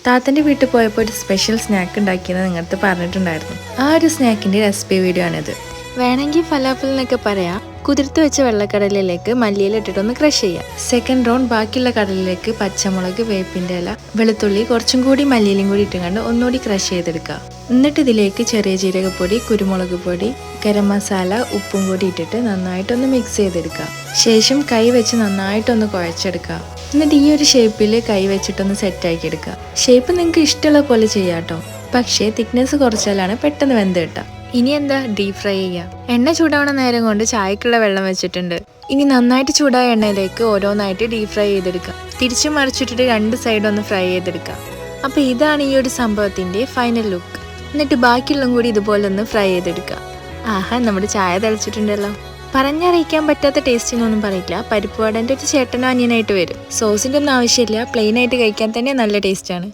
താത്തൻ്റെ വീട്ടിൽ പോയപ്പോൾ ഒരു സ്പെഷ്യൽ സ്നാക്ക് ഉണ്ടാക്കിയെന്ന് നിങ്ങളടുത്ത് പറഞ്ഞിട്ടുണ്ടായിരുന്നു. ആ ഒരു സ്നാക്കിൻ്റെ റെസിപ്പി വീഡിയോ ആണിത്. വേണമെങ്കിൽ ഫലാഫൽ എന്നൊക്കെ പറയാം. കുതിർത്ത് വെച്ച വെള്ളക്കടലിലേക്ക് മല്ലിയില ഇട്ടിട്ടൊന്ന് ക്രഷ് ചെയ്യാം. സെക്കൻഡ് റൗണ്ട് ബാക്കിയുള്ള കടലിലേക്ക് പച്ചമുളക്, വേപ്പിൻ്റെ ഇല, വെളുത്തുള്ളി, കുറച്ചും കൂടി മല്ലിയിലും കൂടി ഇട്ടുകൊണ്ട് ഒന്നുകൂടി ക്രഷ് ചെയ്തെടുക്കുക. എന്നിട്ട് ഇതിലേക്ക് ചെറിയ ജീരകപ്പൊടി, കുരുമുളക് പൊടി, ഗരം മസാല, ഉപ്പും കൂടി ഇട്ടിട്ട് നന്നായിട്ടൊന്ന് മിക്സ് ചെയ്തെടുക്കുക. ശേഷം കൈ വെച്ച് നന്നായിട്ടൊന്ന് കുഴച്ചെടുക്കുക. എന്നിട്ട് ഈ ഒരു ഷേപ്പിൽ കൈ വെച്ചിട്ടൊന്ന് സെറ്റാക്കി എടുക്കുക. ഷേപ്പ് നിങ്ങൾക്ക് ഇഷ്ടമുള്ള പോലെ ചെയ്യാം കേട്ടോ. പക്ഷേ തിക്നെസ് കുറച്ചാലാണ് പെട്ടെന്ന് വെന്ത് കിട്ടുക. ഇനി എന്താ, ഡീപ് ഫ്രൈ ചെയ്യാം. എണ്ണ ചൂടാവണ നേരം കൊണ്ട് ചായക്കുള്ള വെള്ളം വെച്ചിട്ടുണ്ട്. ഇനി നന്നായിട്ട് ചൂടായ എണ്ണയിലേക്ക് ഓരോന്നായിട്ട് ഡീപ് ഫ്രൈ ചെയ്തെടുക്കുക. തിരിച്ചു മറിച്ചിട്ടിട്ട് രണ്ട് സൈഡ് ഒന്ന് ഫ്രൈ ചെയ്തെടുക്കുക. അപ്പോൾ ഇതാണ് ഈ ഒരു സംഭവത്തിൻ്റെ ഫൈനൽ ലുക്ക്. എന്നിട്ട് ബാക്കിയുള്ളതും കൂടി ഇതുപോലെ ഒന്ന് ഫ്രൈ ചെയ്തെടുക്കുക. ആഹാ, നമ്മുടെ ചായ തിളച്ചിട്ടുണ്ടല്ലോ. പറഞ്ഞറിയിക്കാൻ പറ്റാത്ത ടേസ്റ്റിനൊന്നും പറയില്ല. പരിപ്പ് വടേൻ്റെ ഒരു ചേട്ടനോ അനിയനായിട്ട് വരും. സോസിൻ്റെ ഒന്നും ആവശ്യമില്ല, പ്ലെയിൻ ആയിട്ട് കഴിക്കാൻ തന്നെ നല്ല ടേസ്റ്റാണ്.